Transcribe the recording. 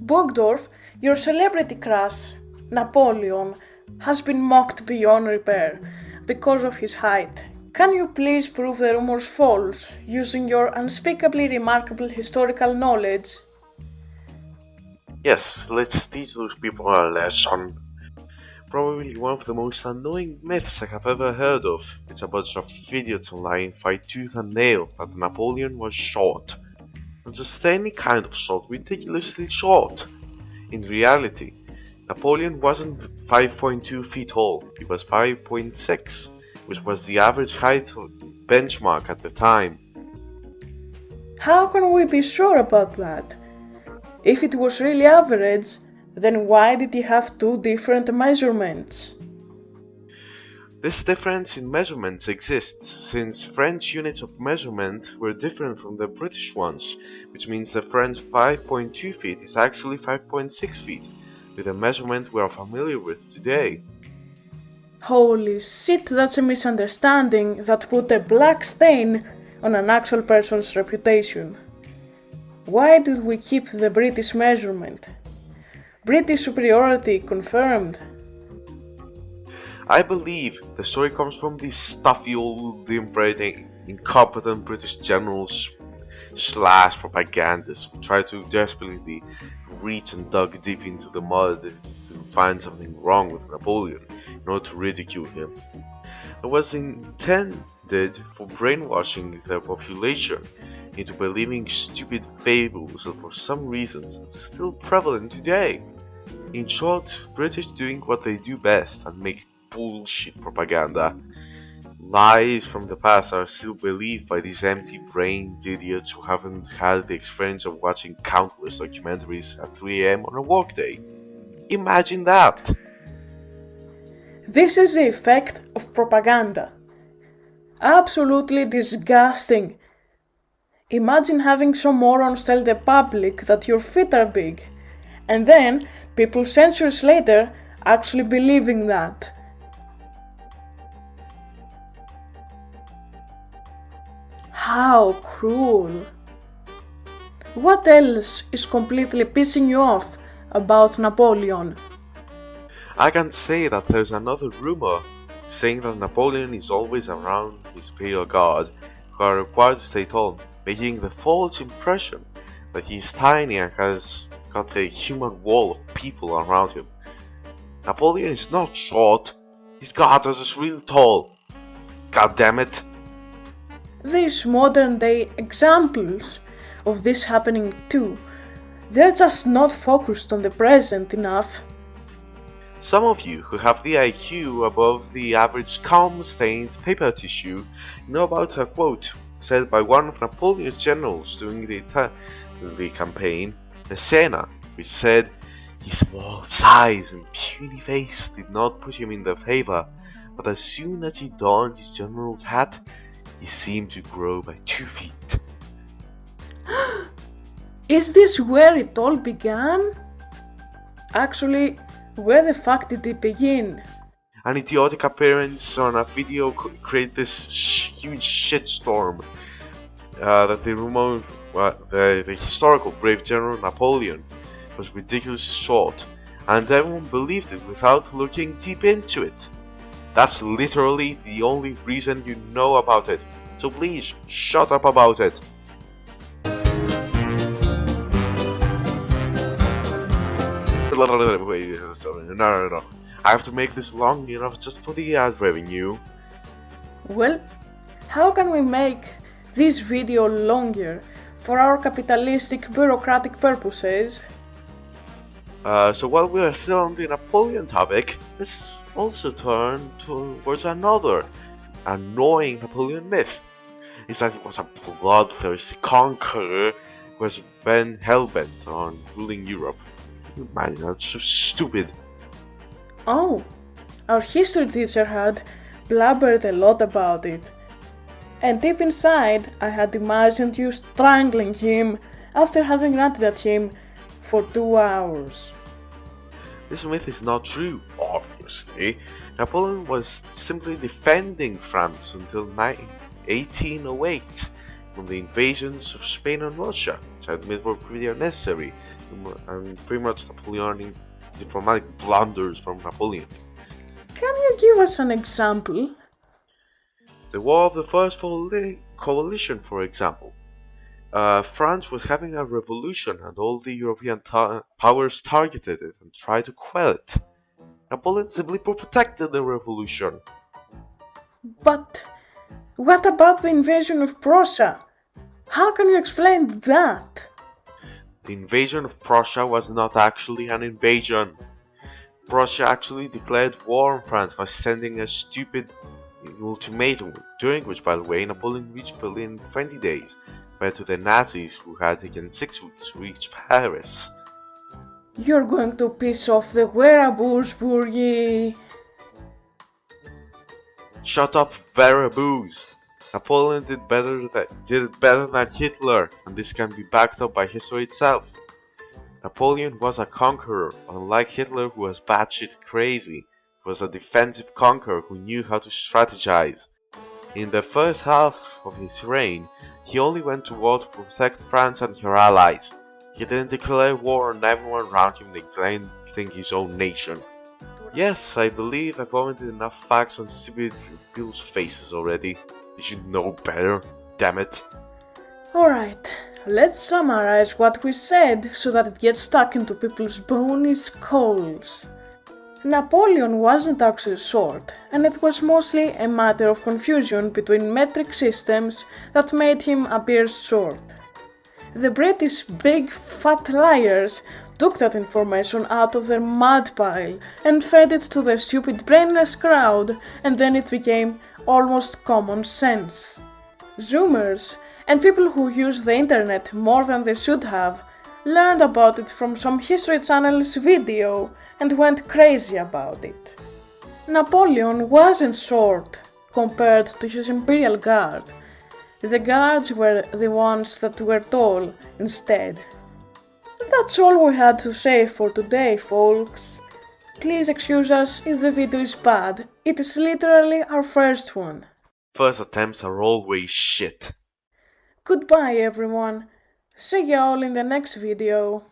Bogdorf, your celebrity crush, Napoleon, has been mocked beyond repair because of his height. Can you please prove the rumors false using your unspeakably remarkable historical knowledge? Yes, let's teach those people a lesson. Probably one of the most annoying myths I have ever heard of. It's a bunch of idiots online fight tooth and nail that Napoleon was short. Not just any kind of short, ridiculously short. In reality, Napoleon wasn't 5.2 feet tall, he was 5.6, which was the average height benchmark at the time. How can we be sure about that? If it was really average, then why did he have two different measurements? This difference in measurements exists since French units of measurement were different from the British ones, which means the French 5.2 feet is actually 5.6 feet, with a measurement we are familiar with today. Holy shit, that's a misunderstanding that put a black stain on an actual person's reputation. Why did we keep the British measurement? British superiority confirmed. I believe the story comes from these stuffy old inbred incompetent British generals / propagandists who tried to desperately reach and dug deep into the mud to find something wrong with Napoleon in order to ridicule him. It was intended for brainwashing the population into believing stupid fables that for some reasons are still prevalent today. In short, British doing what they do best and make bullshit propaganda. Lies from the past are still believed by these empty-brained idiots who haven't had the experience of watching countless documentaries at 3 AM on a workday. Imagine that! This is the effect of propaganda. Absolutely disgusting. Imagine having some morons tell the public that your feet are big, and then people centuries later actually believing that. How cruel. What else is completely pissing you off about Napoleon? I can say that there's another rumor saying that Napoleon is always around his imperial guard, who are required to stay tall, making the false impression that he is tiny and has got a human wall of people around him. Napoleon is not short, his guards are just real tall. God damn it. These modern day examples of this happening too, they're just not focused on the present enough. Some of you who have the IQ above the average calm-stained paper tissue know about a quote said by one of Napoleon's generals during the campaign, Messena, which said, "His small size and puny face did not put him in their favor, but as soon as he donned his general's hat, he seemed to grow by 2 feet." Is this where it all began? Actually, where the fuck did it begin? An idiotic appearance on a video created this huge shitstorm that the historical brave general Napoleon was ridiculously short, and everyone believed it without looking deep into it. That's literally the only reason you know about it, so please shut up about it. Wait, no. I have to make this long enough just for the ad revenue. Well, how can we make this video longer for our capitalistic bureaucratic purposes? So while we are still on the Napoleon topic, let's also turn towards another annoying Napoleon myth. Is that he was a bloodthirsty conqueror who was hell-bent on ruling Europe. Man, that's so stupid. Oh, our history teacher had blabbered a lot about it. And deep inside, I had imagined you strangling him after having ranted at him for 2 hours. This myth is not true, obviously. Napoleon was simply defending France until 1808 from the invasions of Spain and Russia, which I admit were pretty unnecessary, and pretty much Napoleonic diplomatic blunders from Napoleon. Can you give us an example? The War of the First Coalition, for example. France was having a revolution and all the European powers targeted it and tried to quell it. Napoleon simply protected the revolution. But what about the invasion of Prussia? How can you explain that? The invasion of Prussia was not actually an invasion. Prussia actually declared war on France by sending a stupid ultimatum, during which, by the way, Napoleon reached Berlin in 20 days, compared to the Nazis who had taken 6 weeks to reach Paris. You're going to piss off the wearables, Burgy. Shut up, Verabooze! Napoleon did it better than Hitler, and this can be backed up by history itself. Napoleon was a conqueror, unlike Hitler who was batshit crazy. He was a defensive conqueror who knew how to strategize. In the first half of his reign, he only went to war to protect France and her allies. He didn't declare war on everyone around him, neglecting his own nation. Yes, I believe I've vomited enough facts on stupid people's faces already. You should know better, damn it. Alright, let's summarize what we said so that it gets stuck into people's bony skulls. Napoleon wasn't actually short, and it was mostly a matter of confusion between metric systems that made him appear short. The British big fat liars took that information out of their mud pile and fed it to the stupid brainless crowd, and then it became almost common sense. Zoomers, and people who use the internet more than they should have, learned about it from some History Channel's video and went crazy about it. Napoleon wasn't short compared to his Imperial Guard. The guards were the ones that were tall instead. That's all we had to say for today, folks. Please excuse us if the video is bad. It is literally our first one. First attempts are always shit. Goodbye everyone. See y'all in the next video.